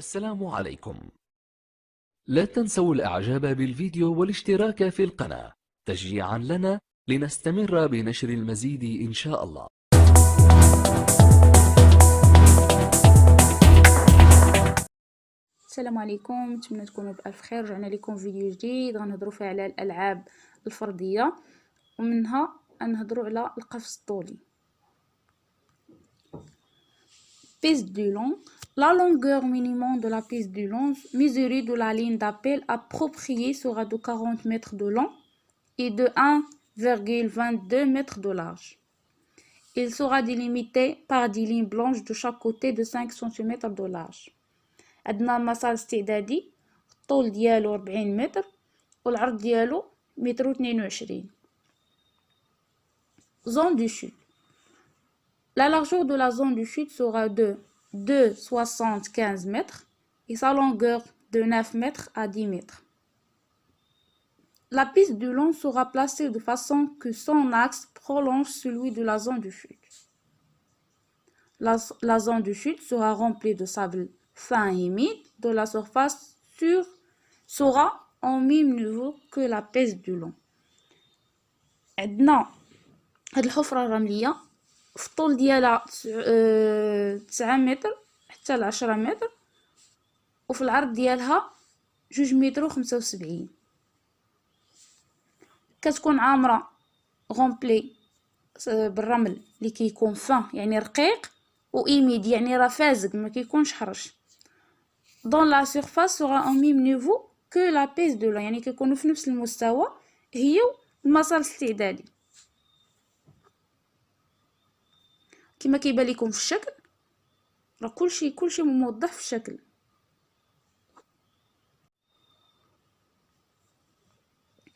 السلام عليكم. لا تنسوا الإعجاب بالفيديو والاشتراك في القناة تشجيعا لنا لنستمر بنشر المزيد إن شاء الله. السلام عليكم، نتمنى تكونوا بألف خير. رجعنا لكم فيديو جديد غنهضروا فيه على الألعاب الفردية، ومنها غنهضروا على القفز الطولي. Piste du long. La longueur minimum de la piste du long mesurée de la ligne d'appel appropriée sera de 40 mètres de long et de 1,22 mètres de large. Il sera délimité par des lignes blanches de chaque côté de 5 cm de large. عندنا المسار الاستعدادي، الطول ديالو 40 متر والعرض ديالو 1,22 متر. Zone de chute. La largeur de la zone de chute sera de 2,75 mètres et sa longueur de 9 mètres à 10 mètres. La piste du long sera placée de façon que son axe prolonge celui de la zone de chute. La zone de chute sera remplie de sable fin et humide de la surface sera au même niveau que la piste du long. عندنا هاد الحفرة الرملية في الطول ديالها 9 متر حتى ل 10 متر، وفي العرض ديالها 2 متر و75. كتكون عامرة غومبلي بالرمل اللي كيكون فان يعني رقيق، و إيميد يعني راه فازق ما كيكونش حرش. dans la surface sera au même niveau que la piste de long، يعني كيكونوا في نفس المستوى هي المسار الاستعدادي كما كيبان لكم في الشكل. راه كلشي موضح في الشكل.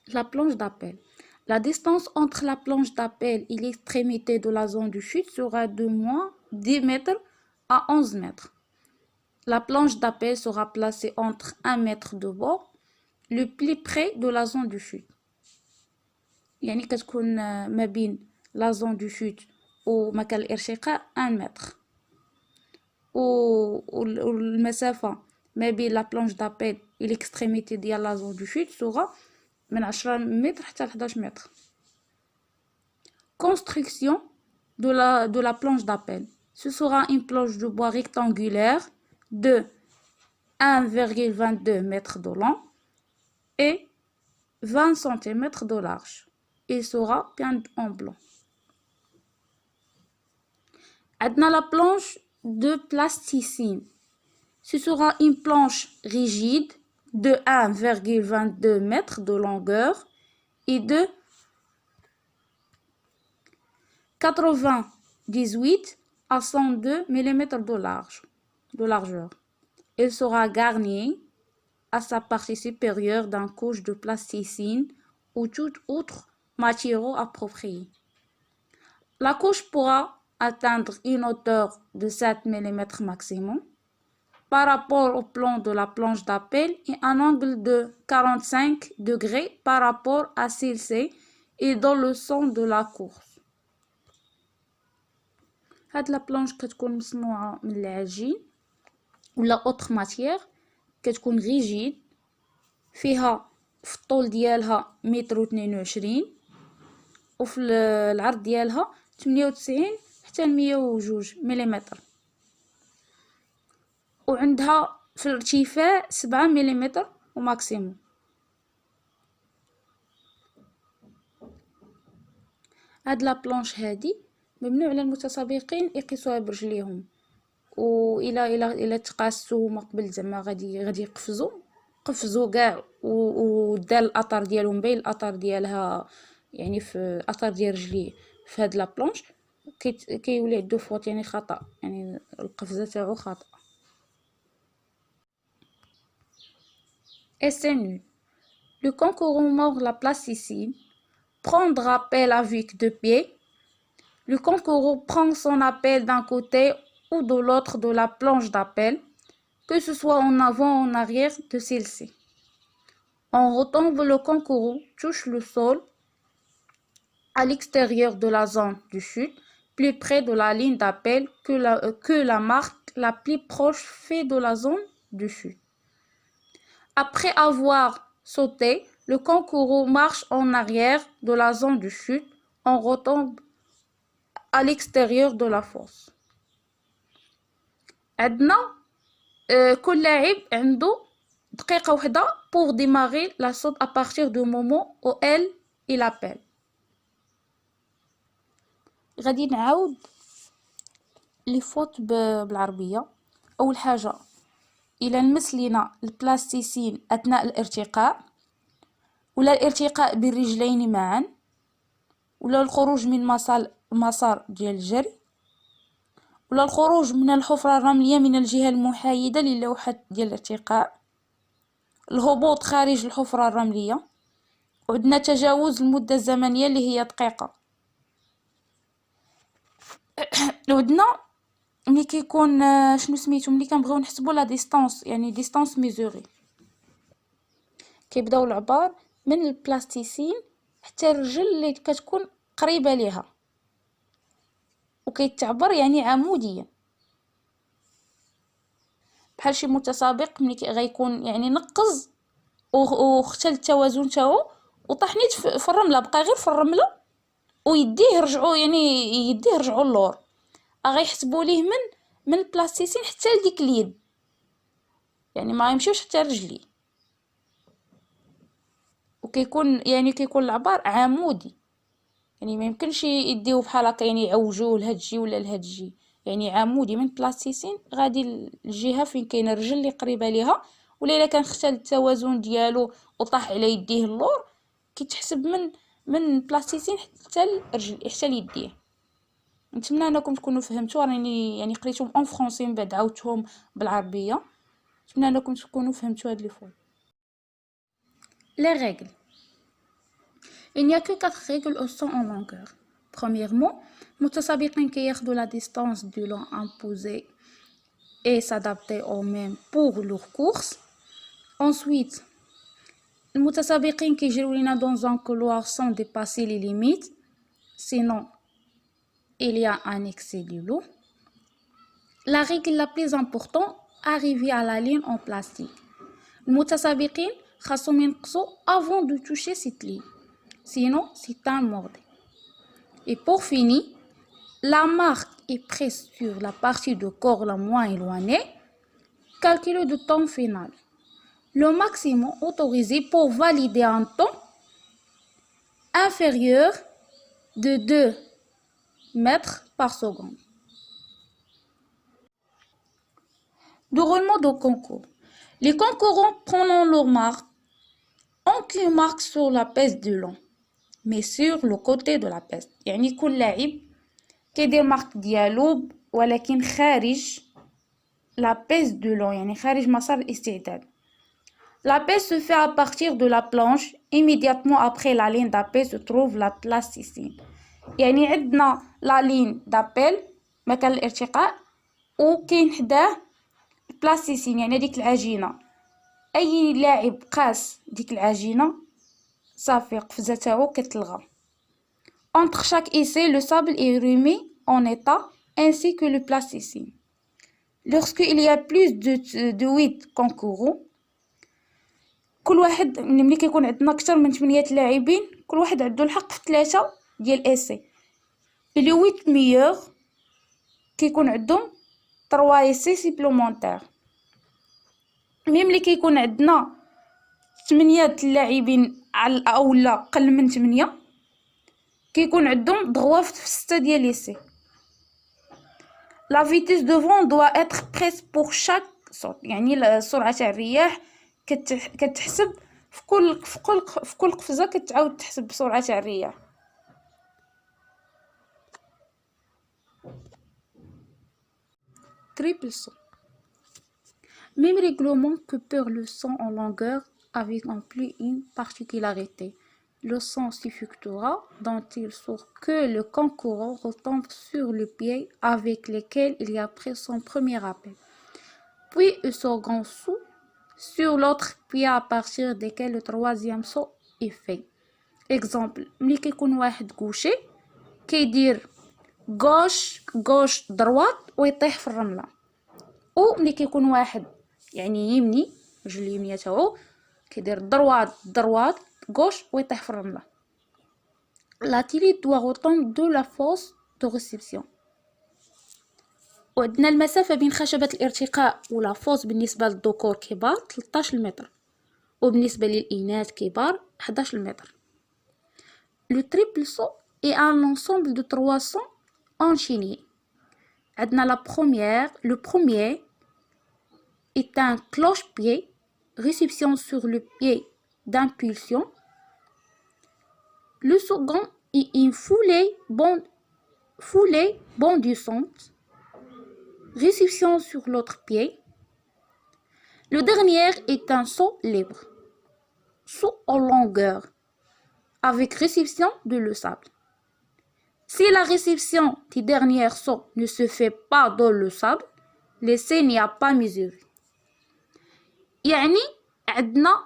La planche d'appel. La distance entre la planche d'appel et l'extrémité de la zone de chute sera de moins 10 mètres à 11 mètres. La planche d'appel sera placée entre 1 mètre de bord le plus près de la zone de chute. يعني كتكون ما بين la zone de chute ومكان الارتقاء 1 متر، والمسافة ما بين la planche d'appel et l'extrémité ديال la zone de chute sera من 10 متر حتى 11 متر. Construction de la planche d'appel. Ce sera une planche de bois rectangulaire de 1,22 mètres de long et 20 cm de large. Il sera peint en blanc. عندنا la planche de plasticine. Ce sera une planche rigide de 1,22 mètres de longueur et de 98 à 102 mm de largeur. Elle sera garnie à sa partie supérieure d'une couche de plasticine ou tout autre matériau approprié. La couche pourra atteindre une hauteur de 7 mm maximum par rapport au plan de la planche d'appel et un angle de 45 degrés par rapport à celle-ci et dans le sens de la course. هاد لا بلانش كتكون مصنوعة من العجين ولا اوتر ماتيير، كتكون ريجيد، فيها في الطول ديالها 1,22 متر وفي العرض ديالها 98 حتى 102 ملم، وعندها في الارتفاع 7 ملم وماكسيموم. هاد لا بلانش هادي ممنوع على المتسابقين يقيسوها برجليهم، الى تقاسوا ما قبل زعما غادي قفزوا كاع ودار الاثر ديالهم بين الاثر ديالها، يعني في الاثر ديال رجليه في هاد لا بلانش كيولي عنده فوت يعني خطا، يعني القفزه تاعو خطا. SNU. Le concourant mord la plasticine. Prendre appel avec 2 pieds. Le concourant prend son appel d'un côté ou de l'autre de la planche d'appel, que ce soit en avant ou en arrière de celle-ci. En retombe, le concourant touche le sol à l'extérieur de la zone de chute, plus près de la ligne d'appel que la marque la plus proche fait de la zone de chute. Après avoir sauté, le kangourou marche en arrière de la zone de chute en retombe à l'extérieur de la fosse. عندنا كل لاعب عنده دقيقة واحدة pour démarrer la saute à partir du moment où il appelle. غادي نعاود لي فوت بالعربية. أول حاجة إلا لمس لينا البلاستيسين أثناء الارتقاء، ولا الارتقاء بالرجلين معا، ولا الخروج من مسار ديال الجري، ولا الخروج من الحفرة الرملية من الجهة المحايدة للوحة ديال الارتقاء، الهبوط خارج الحفرة الرملية، وعندنا تجاوز المدة الزمنية اللي هي دقيقة. وعندنا ملي كيكون شنو سميتو ملي كنبغيو نحسبوا لا ديستانس، يعني ديستانس ميزوري، كيبداو العبار من البلاستيسين حتى الرجل اللي كتكون قريبه ليها، وكيتعبر يعني عموديا بحال شي متسابق ملي غيكون يعني نقز واختل التوازن تاعو وطاح نيت في الرمله، بقى غير في الرمله ويديه رجعوا يعني يديه رجعوا اللور، غيحسبوا ليه من البلاستيسين حتى لديك اليد، يعني ما يمشيوش حتى رجلي، وكيكون كيكون العبار عمودي، يعني ما يمكنش يديوه بحال هكا يعني يعوجوه لهاد الجي ولا لهاد الجي، يعني عمودي من البلاستيسين غادي الجهه فين كاينه الرجل اللي قريبه ليها، ولا الا كان اختل التوازن ديالو وطاح على يديه اللور كيتحسب من البلاستيسين حتى الرجل حتى ليديه. نتمنى انكم تكونوا فهمتوا، راني يعني قريتهم اون فرونسي من بعد عاودتهم بالعربيه. نتمنى انكم تكونوا فهمتوا هاد لي فول. Les règles. Il n'y a que 4 règles au saut en longueur. Premièrement, المتسابقين كياخدوا la distance du long imposée et s'adapter au même pour leur course. Ensuite, المتسابقين كيجريو لينا dans un couloir sans dépasser les limites, sinon il y a un excès de l'eau. La règle la plus importante, arriver à la ligne en plastique. المتسابقين خاصهم ينقصوا avant de toucher cette ligne, sinon c'est un mordant. Et pour finir, la marque est prise sur la partie du corps la moins éloignée. Calculer le temps final. Le maximum autorisé pour valider un temps inférieur de 2 mètres par seconde. Déroulement de concours. Les concurrents prennent leur marque. Aucune marque sur la piste de long, mais sur le côté de la piste. يعني كل لاعب كيدير مارك ديالو ولكن خارج la piste de long، يعني خارج مسار الاستعداد. La piste se fait à partir de la planche. Immédiatement après la ligne d'appel se trouve la plasticine. يعني عندنا la ligne d'appel مكان الارتقاء وكاين حداه البلاستيسين يعني ديك العجينه. اي لاعب قاس ديك العجينه صافي القفزه تاعو كتلغى. Entre chaque essai, le sable est remis en état ainsi que le plasticine. Lorsqu'il y a plus de 8 concurrents، كل واحد ملي كيكون عندنا اكثر من 8 لاعبين كل واحد عنده الحق في 3 ديال اسي. لي 8 ميور كيكون عندهم 3 اسي سيبلومونتير. ملي كيكون عندنا 8 اللاعبين اولا قل من 8 كيكون عندهم دغوا في 6 ديال ليسي. La vitesse de vent doit être prise pour chaque saut، يعني سرعة تاع الرياح كتحسب في كل قفزة كتعاود تحسب بسرعة تاع الرياح. Triple saut. Même règlement que pour le saut en longueur avec en plus une particularité. Le saut s'effectuera dont il sort que le concurrent retombe sur le pied avec lequel il a pris son premier appel. Puis le second saut sur l'autre pied à partir desquels le troisième saut est fait. Exemple, ملي كيكون واحد gaucher كيدير gauche droite ويطيح في الرملة، او ملي كيكون واحد يعني يمني الرجل اليمنية تاعو كيدير دروات غوش ويطيح في الرملة. l'athlète doit retomber de la fosse de réception. وعندنا المسافة بين خشبة الارتقاء ولا فوس بالنسبة للذكور كبار 13 متر، وبالنسبة للإناث كبار 11 متر. Le triple saut est un ensemble de 3 sauts enchaînés. عندنا le premier est un cloche-pied, réception sur le pied d'impulsion. Le second est une foulée bondissante, réception sur l'autre pied. Le dernier est un saut libre, saut en longueur, avec réception de le sable. Si la réception du dernier saut ne se fait pas dans le sable, l'essai n'y a pas mesuré. يعني عندنا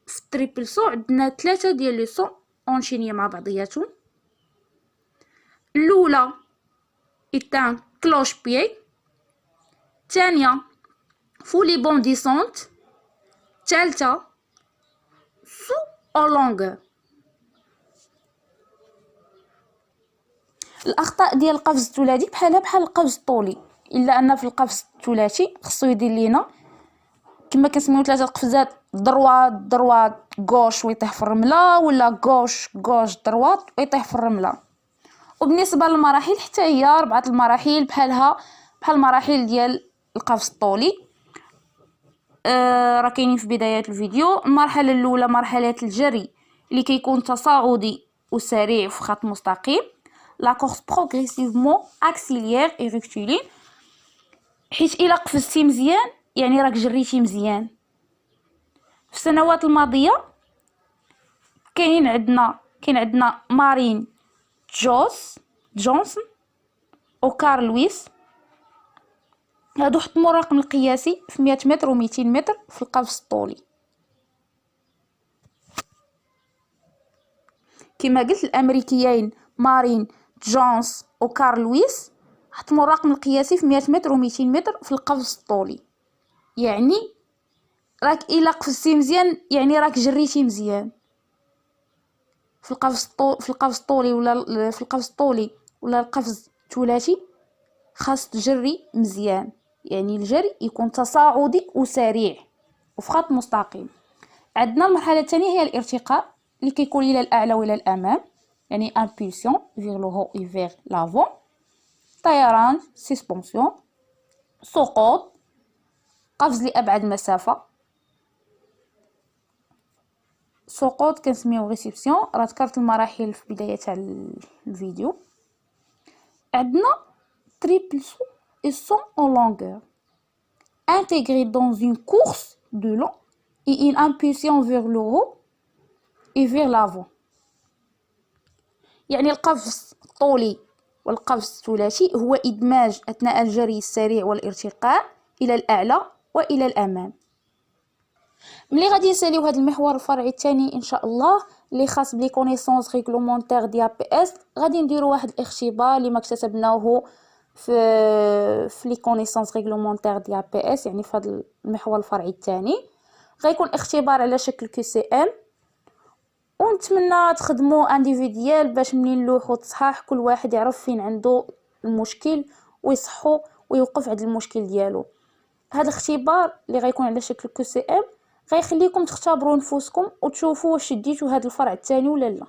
في التريبل سو عندنا 3 ديال لي سو اونشيني مع بعضياتهم. الاولى ايتان كلوش بيي، الثانيه فولي بونديسونت، الثالثه سو او لونغور. الاخطاء ديال القفز الثلاثي بحال القفز الطولي، الا ان في القفز الثلاثي خصو يدير لينا كما كنسميو 3 القفزات، دروات غوش ويطيح في الرمله، ولا غوش دروات ويطيح في الرمله. وبالنسبه للمراحل حتى هي 4 المراحل بحال المراحل ديال القفز الطولي. راه كاينين في بدايه الفيديو. المرحله الاولى مرحله الجري اللي كيكون تصاعدي وسريع في خط مستقيم، لا كورس بروغريسيفمون اكسيليير اي ريكتيلين، حيت الا قفزتي مزيان يعني راك جريتي مزيان. في السنوات الماضيه كاين عندنا مارين جونسون وكارل لويس، هادو حطموا الرقم القياسي في 100 متر و 200 متر في القفز الطولي. كما قلت الامريكيين مارين جونز وكارل لويس حطموا الرقم القياسي في 100 متر و 200 متر في القفز الطولي. يعني راك الا قفزتي مزيان يعني راك جريتي مزيان. في القفز الطولي ولا القفز الثلاثي خاص تجري مزيان، يعني الجري يكون تصاعدي وسريع وفي خط مستقيم. عندنا المرحله الثانيه هي الارتقاء اللي كيكون الى الاعلى والى الامام، يعني امبولسيون فيغ لو هو اي فيغ لافون، طيران سسبونسيون، سقوط، قفز لابعد مسافه. سقوط كنسميوه ريسيبسيون، راه ذكرت المراحل في بدايه الفيديو. عندنا triple saut et saut en longueur intégré dans une course de long et une impulsion vers le haut et vers l'avant. يعني القفز الطولي والقفز الثلاثي هو إدماج أثناء الجري السريع والارتقاء إلى الأعلى وإلى الأمام. ملي غادي نساليو هذا المحور الفرعي الثاني ان شاء الله اللي خاص بلي كونيسونس ريغلومونتير ديال بي اس، غادي نديرو واحد الاختبار اللي ما اكتسبناوه في لي كونيسونس ريغلومونتير ديال بي اس، يعني في هذا المحور الفرعي الثاني غيكون اختبار على شكل كي سي ام، ونتمنى تخدموا انديفيديال باش منين نلوحوا تصحاح كل واحد يعرف فين عنده المشكل ويصحو ويوقف عند المشكل ديالو. هذا الاختبار اللي غيكون على شكل كي سي ام غيخليكم تختبروا نفوسكم وتشوفوا واش شديتوا هذا الفرع الثاني ولا لا.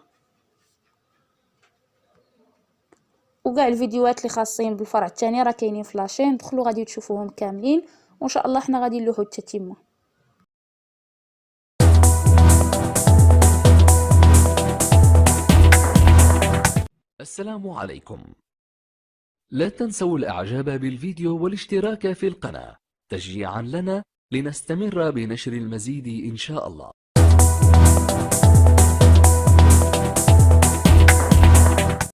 وكاع الفيديوهات اللي خاصين بالفرع الثاني راه كاينين في لاشين، دخلوا غادي تشوفوهم كاملين وان شاء الله حنا غادي نلوحوا التتمه. السلام عليكم. لا تنسوا الاعجاب بالفيديو والاشتراك في القناة تشجيعا لنا لنستمر بنشر المزيد إن شاء الله.